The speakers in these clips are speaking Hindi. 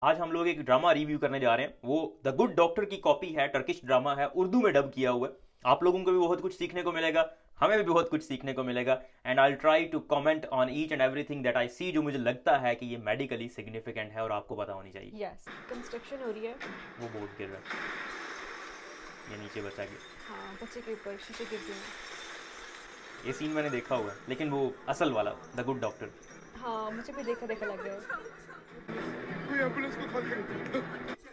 आज हम लोग एक ड्रामा रिव्यू करने जा रहे हैं। वो द गुड डॉक्टर की कॉपी है, टर्किश ड्रामा है, उर्दू में डब किया हुआ है। आप लोगों को भी बहुत कुछ सीखने को मिलेगा, हमें भी बहुत कुछ सीखने को मिलेगा। And I try to comment on each and everything that I see, जो मुझे लगता है कि ये मेडिकली सिग्निफिकेंट है और आपको पता होनी चाहिए। यस, कंस्ट्रक्शन हो रही है। वो बोर्ड गिर रहा है, ये नीचे बचा गया। हाँ, बच्चे के ऊपर शीशे गिर गए हैं। ये सीन मैंने देखा हुआ है, लेकिन वो असल वाला द गुड डॉक्टर। हाँ, मुझे भी देखा देखा लग रहा है। एम्बुलेंस को कॉल करें।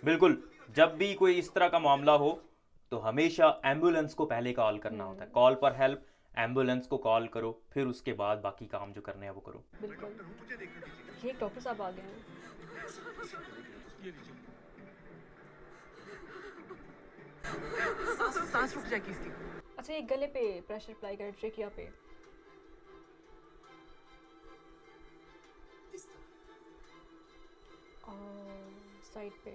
बिल्कुल, जब भी कोई इस तरह का मामला हो तो हमेशा एम्बुलेंस को पहले कॉल करना होता है। कॉल फॉर हेल्प, एम्बुलेंस को कॉल करो, फिर उसके बाद बाकी काम जो करने हैं वो करो। बिल्कुल। ये डॉक्टर साहब आ गए हैं। सांस रुक जाएगी इसकी। अच्छा, ये गले पे प्रेशर अप्लाई कर, ट्रेकिया पे। साइड पे।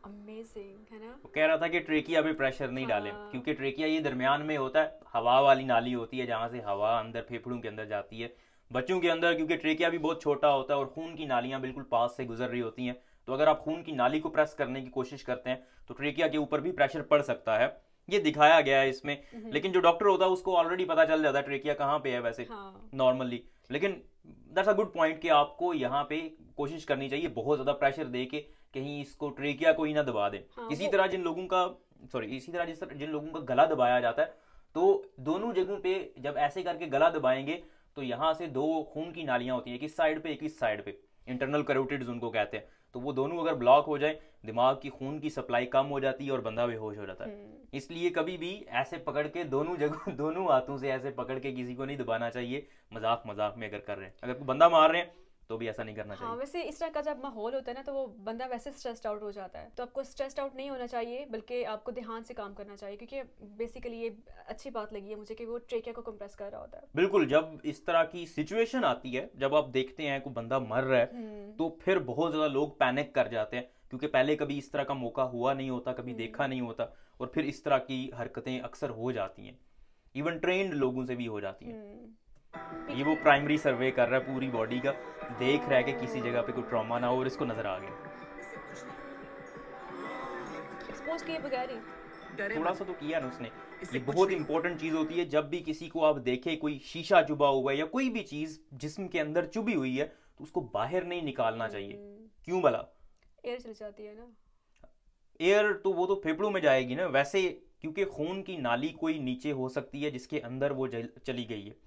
अमेजिंग है ना। वो कह रहा था कि ट्रेकिया पे प्रेशर नहीं डालें, हाँ। क्योंकि ट्रेकिया ये दरमियान में होता है, हवा वाली नाली होती है जहाँ से हवा अंदर फेफड़ों के अंदर जाती है। बच्चों के अंदर क्योंकि ट्रेकिया भी बहुत छोटा होता है और खून की नालियाँ बिल्कुल पास से गुजर रही होती हैं, तो अगर आप खून की नाली को प्रेस करने की कोशिश करते हैं तो ट्रेकिया के ऊपर भी प्रेशर पड़ सकता है। ये दिखाया गया है इसमें। लेकिन जो डॉक्टर होता है उसको ऑलरेडी पता चल जाता है ट्रेकिया कहाँ पे है वैसे हाँ। नॉर्मली। लेकिन दैट्स अ गुड पॉइंट कि आपको यहाँ पे कोशिश करनी चाहिए बहुत ज्यादा प्रेशर दे के कहीं इसको ट्रेकिया को ही ना दबा दें। हाँ, इसी तरह जिन लोगों का जिन लोगों का गला दबाया जाता है, तो दोनों जगहों पे जब ऐसे करके गला दबाएंगे तो यहाँ से दो खून की नालियां होती हैं, एक इस साइड पे एक इस साइड पे, इंटरनल कैरोटिड्स उनको कहते हैं। तो वो दोनों अगर ब्लॉक हो जाए, दिमाग की खून की सप्लाई कम हो जाती है और बंदा बेहोश हो जाता है। इसलिए कभी भी ऐसे पकड़ के दोनों जगह दोनों हाथों से ऐसे पकड़ के किसी को नहीं दबाना चाहिए। मजाक मजाक में अगर कर रहे हैं, अगर कोई बंदा मार रहे हैं तो भी ऐसा नहीं करना हाँ, चाहिए। वैसे इस तरह का जब माहौल होता है ना, तो वो बंदा वैसे स्ट्रेस्ड आउट हो जाता है। तो आपको स्ट्रेस्ड आउट नहीं होना चाहिए, बल्कि आपको ध्यान से काम करना चाहिए, क्योंकि बेसिकली ये अच्छी बात लगी है मुझे कि वो ट्रेकिया को कंप्रेस कर रहा होता है। बिल्कुल, जब इस तरह की सिचुएशन आती है, जब आप देखते हैं कोई बंदा मर रहा है, तो फिर बहुत ज्यादा लोग पैनिक कर जाते हैं, क्योंकि पहले कभी इस तरह का मौका हुआ नहीं होता, कभी देखा नहीं होता, और फिर इस तरह की हरकतें अक्सर हो जाती हैं। इवन ट्रेंड लोगों से भी हो जाती हैं। ये वो प्राइमरी सर्वे कर रहा है पूरी बॉडी का, देख रहा है कि किसी जगह पे कोई ट्रॉमा ना हो, और इसको नजर आ गया। एक्सपोज किए बगैर ही। थोड़ा सा तो किया ना उसने। ये बहुत इंपॉर्टेंट चीज होती है, जब भी किसी को आप देखे कोई शीशा चुभा हुआ है या कोई भी चीज जिस्म के अंदर चुभी हुई है, तो उसको बाहर नहीं निकालना चाहिए। क्यों भला? एयर चली जाती है ना। एयर तो वो तो फेफड़ों में जाएगी ना वैसे, क्योंकि खून की नाली कोई नीचे हो सकती है जिसके अंदर वो चली गई है।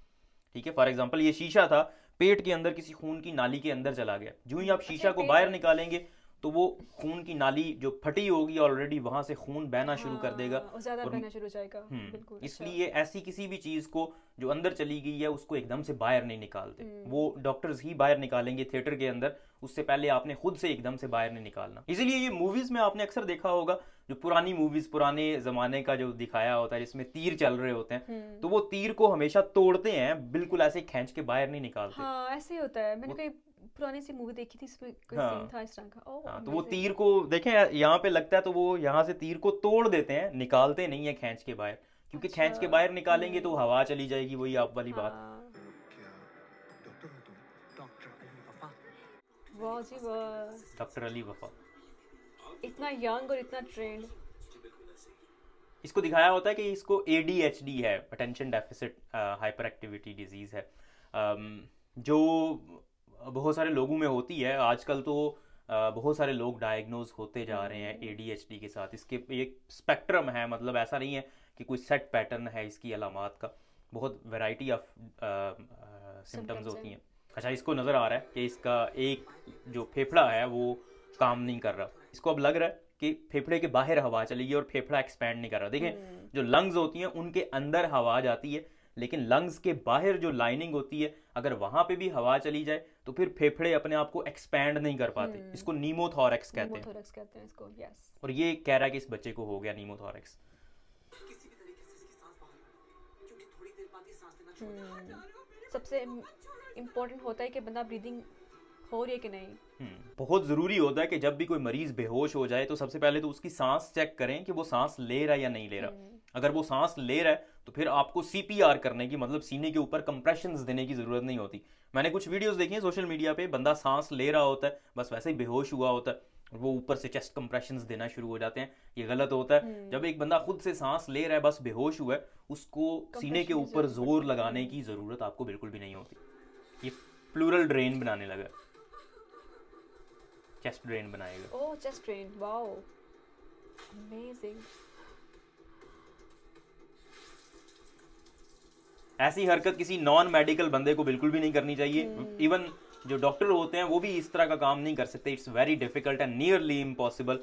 ठीक है, फॉर एग्जांपल ये शीशा था, पेट के अंदर किसी खून की नाली के अंदर चला गया, जो ही आप शीशा को बाहर निकालेंगे तो वो खून की नाली जो फटी होगी ऑलरेडी, वहां से खून बहना शुरू कर देगा और ज्यादा बहना शुरू हो जाएगा। बिल्कुल। इसलिए ऐसी किसी भी चीज को जो अंदर चली गई है उसको एकदम से बाहर नहीं निकालते। वो डॉक्टर्स ही बाहर निकालेंगे थिएटर के अंदर, उससे पहले आपने खुद से एकदम से बाहर नहीं निकालना। इसीलिए ये मूवीज में आपने अक्सर देखा होगा, जो पुरानी मूवीज पुराने जमाने का जो दिखाया होता है जिसमें तीर चल रहे होते हैं, तो वो तीर को हमेशा तोड़ते हैं, बिल्कुल ऐसे खींच के बाहर नहीं निकालते। हाँ, ऐसे ही होता है। मैंने कोई पुरानी सी मूवी देखी थी, इसमें कोई सीन था इस तरह का। हाँ, तो वो तीर को देखें यहाँ पे लगता है, तो वो यहाँ से तीर को तोड़ देते हैं, निकालते नहीं है खींच के बाहर, क्योंकि खींच के बाहर निकालेंगे तो हवा चली जाएगी, वही आप वाली बात। डॉक्टर हो तुम? डॉक्टर अली वफा। वाह जी वाह, डॉक्टर अली वफा इतना यंग और इतना ट्रेंड। इसको दिखाया होता है कि इसको ADHD है, attention deficit hyper activity disease है, जो बहुत सारे लोगों में होती है आजकल। तो बहुत सारे लोग डायग्नोज होते जा रहे हैं ADHD के साथ। इसके एक स्पेक्ट्रम है, मतलब ऐसा नहीं है कि कोई सेट पैटर्न है इसकी अलामात का, बहुत वैरायटी ऑफ सिम्टम्स होती हैं। अच्छा, इसको नज़र आ रहा है कि इसका एक जो फेफड़ा है वो काम नहीं कर रहा। इसको अब लग रहा है कि फेफड़े के बाहर हवा चली गई और फेफड़ा एक्सपैंड नहीं कर रहा। देखें, जो लंग्स होती हैं उनके अंदर हवा जाती है, लेकिन लंग्स के बाहर जो लाइनिंग होती है, अगर वहां पे भी हवा चली जाए तो फिर फेफड़े अपने आप को एक्सपैंड नहीं कर पाते। इसको नीमोथोरैक्स कहते हैं। नीमोथोरैक्स कहते हैं इसको, यस। और ये कह रहा है कि इस बच्चे को हो गया नीमोथोरैक्स। किसी भी तरीके से इसकी सांस बाहर निकालो, क्योंकि थोड़ी देर बाद ये सांस लेना छोड़ देगा। सबसे इम्पोर्टेंट होता है कि बंदा ब्रीदिंग हो रही है कि नहीं। बहुत ज़रूरी होता है कि जब भी कोई मरीज बेहोश हो जाए तो सबसे पहले तो उसकी सांस चेक करें कि वो सांस ले रहा है या नहीं ले रहा। अगर वो सांस ले रहा है तो फिर आपको सीपीआर करने की, मतलब सीने के ऊपर कंप्रेशंस देने की जरूरत नहीं होती। मैंने कुछ वीडियोस देखी हैं सोशल मीडिया पे, बंदा सांस ले रहा होता है, बस वैसे ही बेहोश हुआ होता है, वो ऊपर से चेस्ट कंप्रेशंस देना शुरू हो जाते हैं। ये गलत होता है। जब एक बंदा खुद से सांस ले रहा है, बस बेहोश हुआ है, उसको सीने के ऊपर जोर लगाने की जरूरत आपको बिल्कुल भी नहीं होती। ये प्लूरल ड्रेन बनाने लगा, चेस्ट ड्रेन बनाएगा। ओह, चेस्ट ड्रेन, वाओ, अमेजिंग। ऐसी हरकत किसी नॉन मेडिकल बंदे को बिल्कुल भी नहीं करनी चाहिए। इवन जो डॉक्टर होते हैं वो भी इस तरह का काम नहीं कर सकते। It's very difficult and nearly impossible.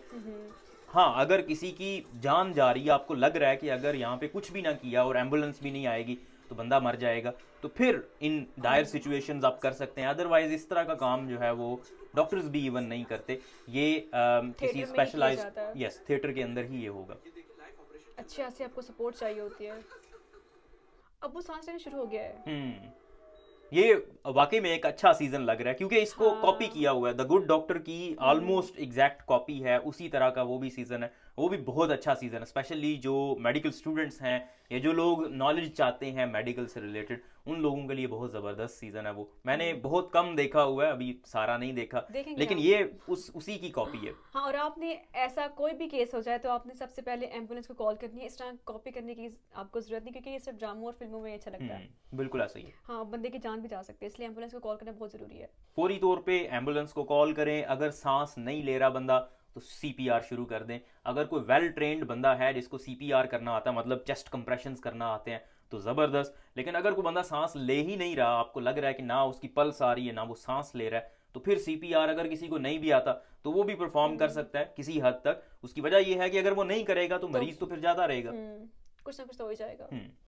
हाँ, अगर किसी की जान जा रही है, आपको लग रहा है कि अगर यहाँ पे कुछ भी ना किया और एम्बुलेंस भी नहीं आएगी तो बंदा मर जाएगा, तो फिर इन डायर सिचुएशंस आप कर सकते हैं। अदरवाइज इस तरह का काम जो है वो डॉक्टर्स भी इवन नहीं करते। ये किसी स्पेशलाइज्ड, यस, थिएटर के अंदर ही ये होगा। अच्छे से आपको सपोर्ट चाहिए होती है। अब वो सांस लेना शुरू हो गया है। ये वाकई में एक अच्छा सीजन लग रहा है क्योंकि इसको कॉपी किया हुआ है। द गुड डॉक्टर की ऑलमोस्ट एग्जैक्ट कॉपी है, उसी तरह का वो भी सीजन है। वो भी बहुत अच्छा सीजन है, स्पेशली जो मेडिकल स्टूडेंट्स हैं या जो लोग नॉलेज चाहते हैं मेडिकल से रिलेटेड, उन लोगों के लिए बहुत ज़बरदस्त सीजन है वो। मैंने बहुत कम देखा हुआ है, अभी सारा नहीं देखा, लेकिन ये उसी की कॉपी है। हाँ, और आपने ऐसा कोई भी केस हो जाए तो आपने सबसे पहले एम्बुलेंस को कॉल करनी है। इस तरह कॉपी करने की आपको जरूरत नहीं, क्योंकि ये सिर्फ ड्रामों और फिल्मों में अच्छा लगता है। बिल्कुल ऐसा ही है। हाँ, बंदे की जान भी जा सकती है, इसलिए एम्बुलेंस को कॉल करना बहुत जरूरी है। फौरी तौर पे एम्बुलेंस को कॉल करें। अगर सांस नहीं ले रहा बंदा तो सीपीआर शुरू कर दें। अगर कोई वेल ट्रेंड बंदा है जिसको सीपीआर करना आता है, मतलब चेस्ट कंप्रेशंस करना आते हैं, तो ज़बरदस्त। लेकिन अगर कोई बंदा सांस ले ही नहीं रहा, आपको लग रहा है कि ना उसकी पल्स आ रही है ना वो सांस ले रहा है, तो फिर सीपीआर अगर किसी को नहीं भी आता तो वो भी परफॉर्म कर सकता है किसी हद तक। उसकी वजह यह है कि अगर वो नहीं करेगा तो मरीज तो फिर ज़्यादा रहेगा। कुछ ना कुछ तो हो ही जाएगा।